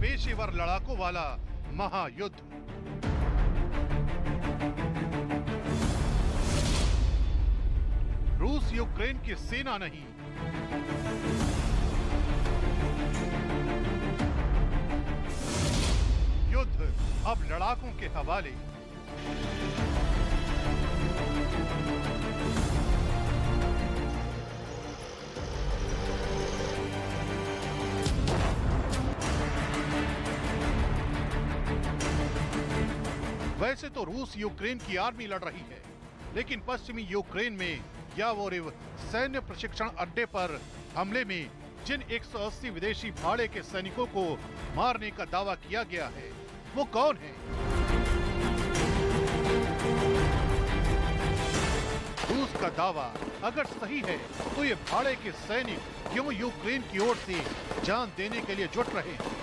पेशेवर लड़ाकों वाला महायुद्ध। रूस यूक्रेन की सेना नहीं, युद्ध अब लड़ाकों के हवाले। वैसे तो रूस यूक्रेन की आर्मी लड़ रही है, लेकिन पश्चिमी यूक्रेन में यावोरिव सैन्य प्रशिक्षण अड्डे पर हमले में जिन 180 विदेशी भाड़े के सैनिकों को मारने का दावा किया गया है, वो कौन है? रूस का दावा अगर सही है तो ये भाड़े के सैनिक क्यों यूक्रेन की ओर से जान देने के लिए जुट रहे हैं?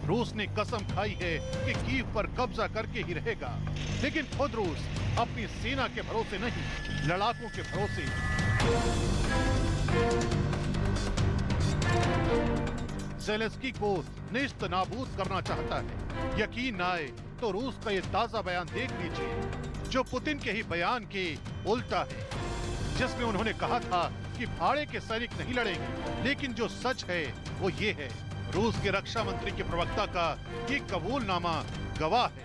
रूस ने कसम खाई है कि कीव पर कब्जा करके ही रहेगा, लेकिन खुद रूस अपनी सेना के भरोसे नहीं, लड़ाकों के भरोसे। ज़ेलेंस्की को नेस्त नाबूद करना चाहता है। यकीन न आए तो रूस का ये ताजा बयान देख लीजिए, जो पुतिन के ही बयान के उल्टा है, जिसमें उन्होंने कहा था कि भाड़े के सैनिक नहीं लड़ेंगे, लेकिन जो सच है वो ये है। रूस के रक्षा मंत्री के प्रवक्ता का ये कबूलनामा गवाह है।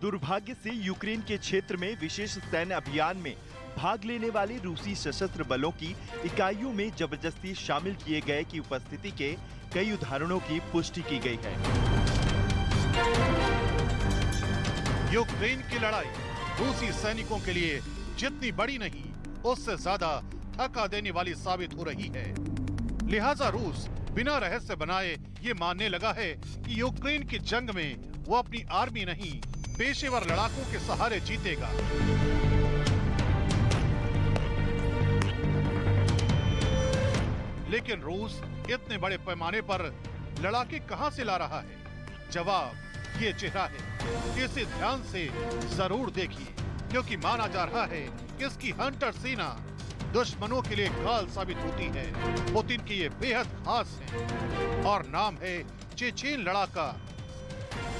दुर्भाग्य से यूक्रेन के क्षेत्र में विशेष सैन्य अभियान में भाग लेने वाले रूसी सशस्त्र बलों की इकाइयों में जबरदस्ती शामिल किए गए की उपस्थिति के कई उदाहरणों की पुष्टि की गई है। यूक्रेन की लड़ाई रूसी सैनिकों के लिए जितनी बड़ी नहीं, उससे ज्यादा थका देने वाली साबित हो रही है। लिहाजा रूस बिना रहस्य बनाए ये मानने लगा है कि यूक्रेन की जंग में वो अपनी आर्मी नहीं, पेशेवर लड़ाकों के सहारे जीतेगा। लेकिन रूस इतने बड़े पैमाने पर लड़ाके कहां से ला रहा है? जवाब ये चेहरा है। इसे ध्यान से जरूर देखिए, क्योंकि माना जा रहा है कि इसकी हंटर सेना दुश्मनों के लिए काल साबित होती है। पुतिन की ये बेहद खास है और नाम है चेचेन लड़ाका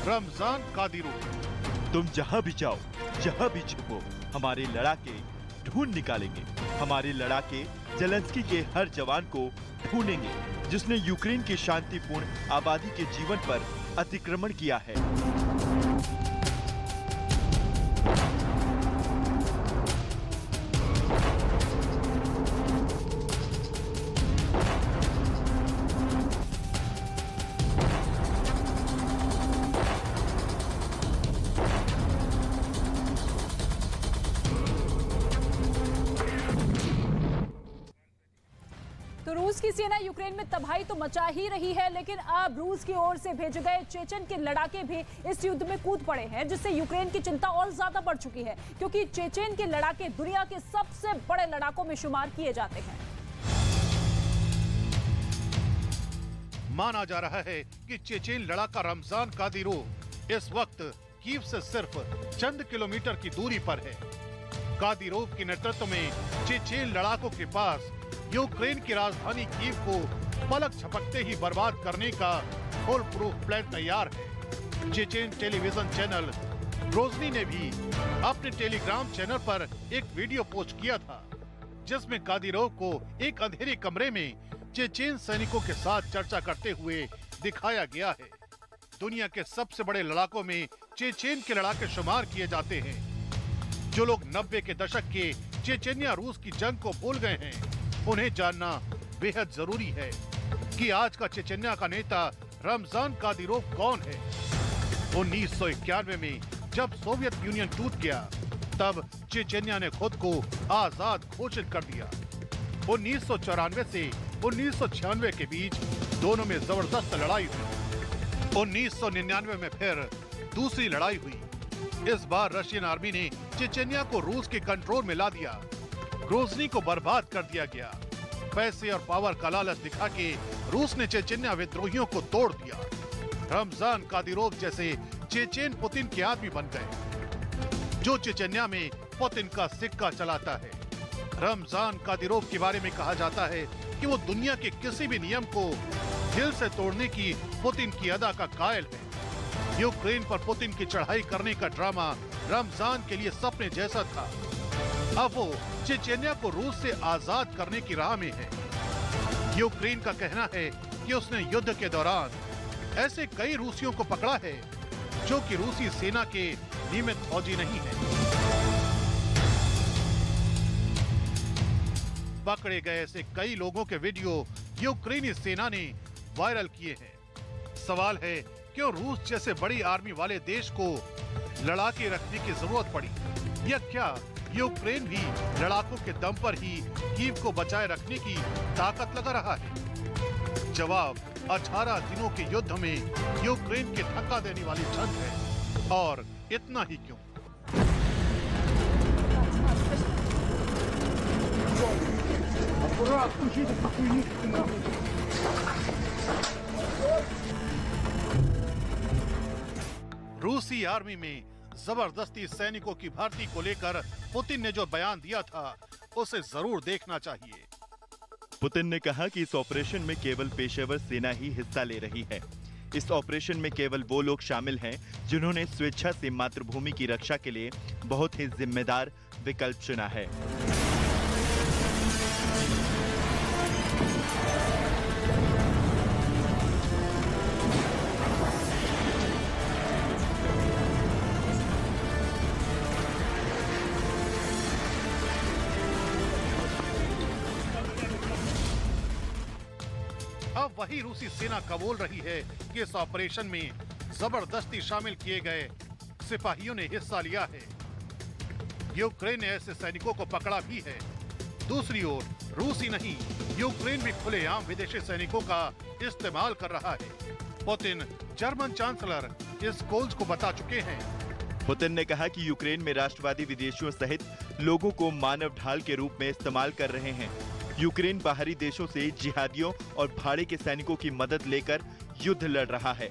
रमजान कादिरोव। तुम जहां भी जाओ, जहां भी छुपो, हमारे लड़ाके ढूंढ निकालेंगे। हमारे लड़ाके ज़ेलेंस्की के हर जवान को ढूंढेंगे जिसने यूक्रेन की शांतिपूर्ण आबादी के जीवन पर अतिक्रमण किया है। तो रूस की सेना यूक्रेन में तबाही तो मचा ही रही है, लेकिन अब रूस की ओर से भेजे गए चेचन के लड़ाके भी इस युद्ध में कूद पड़े हैं, जिससे यूक्रेन की चिंता और ज्यादा बढ़ चुकी है, क्योंकि चेचेन के लड़ाके दुनिया के सबसे बड़े लड़ाकों में शुमार किए जाते हैं। माना जा रहा है कि चेचेन लड़ाका रमजान कादिरोव इस वक्त कीव से सिर्फ चंद किलोमीटर की दूरी पर है। कादिरोव के नेतृत्व में चेचेन लड़ाकों के पास यूक्रेन की राजधानी कीव को पलक झपकते ही बर्बाद करने का फुल प्रूफ प्लान तैयार है। चेचेन टेलीविजन चैनल ग्रोजनी ने भी अपने टेलीग्राम चैनल पर एक वीडियो पोस्ट किया था, जिसमें कादिरोव को एक अंधेरे कमरे में चेचेन सैनिकों के साथ चर्चा करते हुए दिखाया गया है। दुनिया के सबसे बड़े लड़ाकों में चेचेन के लड़ाके शुमार किए जाते हैं। जो लोग 90 के दशक के चेचेनिया रूस की जंग को भूल गए हैं, उन्हें जानना बेहद जरूरी है कि आज का चेचेनिया का नेता रमजान कादिरोव कौन है। 1991 में जब सोवियत यूनियन टूट गया, तब चेचेनिया ने खुद को आजाद घोषित कर दिया। 1994 से 1996 के बीच दोनों में जबरदस्त लड़ाई हुई। 1999 में फिर दूसरी लड़ाई हुई। इस बार रशियन आर्मी ने चेचेनिया को रूस के कंट्रोल में ला दिया। ग्रोजनी को बर्बाद कर दिया गया। पैसे और पावर का लालच दिखा के रूस ने चेचेनिया विद्रोहियों को तोड़ दिया। रमजान कादिरोव जैसे चेचेन पुतिन के आदमी बन गए, जो चेचेनिया में पुतिन का सिक्का चलाता है। रमजान कादिरोव के बारे में कहा जाता है कि वो दुनिया के किसी भी नियम को दिल से तोड़ने की पुतिन की अदा का कायल है। यूक्रेन पर पुतिन की चढ़ाई करने का ड्रामा रमजान के लिए सपने जैसा था। अब वो चेचेनिया को रूस से आजाद करने की राह में है। यूक्रेन का कहना है कि उसने युद्ध के दौरान ऐसे कई रूसियों को पकड़ा है जो कि रूसी सेना के नियमित फौजी नहीं है। पकड़े गए ऐसे कई लोगों के वीडियो यूक्रेनी सेना ने वायरल किए हैं। सवाल है, क्यों रूस जैसे बड़ी आर्मी वाले देश को लड़ाके रखने की जरूरत पड़ी, या क्या यूक्रेन भी लड़ाकों के दम पर ही कीव को बचाए रखने की ताकत लगा रहा है? जवाब 18 दिनों के युद्ध में यूक्रेन की थका देने वाली जंग है। और इतना ही क्यों? रूसी आर्मी में जबरदस्ती सैनिकों की भर्ती को लेकर पुतिन ने जो बयान दिया था उसे जरूर देखना चाहिए। पुतिन ने कहा कि इस ऑपरेशन में केवल पेशेवर सेना ही हिस्सा ले रही है। इस ऑपरेशन में केवल वो लोग शामिल हैं जिन्होंने स्वेच्छा से मातृभूमि की रक्षा के लिए बहुत ही जिम्मेदार विकल्प चुना है। अब वही रूसी सेना कबूल रही है कि इस ऑपरेशन में जबरदस्ती शामिल किए गए सिपाहियों ने हिस्सा लिया है। यूक्रेन ने ऐसे सैनिकों को पकड़ा भी है। दूसरी ओर रूसी नहीं, यूक्रेन भी खुलेआम विदेशी सैनिकों का इस्तेमाल कर रहा है। पुतिन जर्मन चांसलर स्कोल्ज को बता चुके हैं। पुतिन ने कहा कि यूक्रेन में राष्ट्रवादी विदेशियों सहित लोगों को मानव ढाल के रूप में इस्तेमाल कर रहे हैं। यूक्रेन बाहरी देशों से जिहादियों और भाड़े के सैनिकों की मदद लेकर युद्ध लड़ रहा है।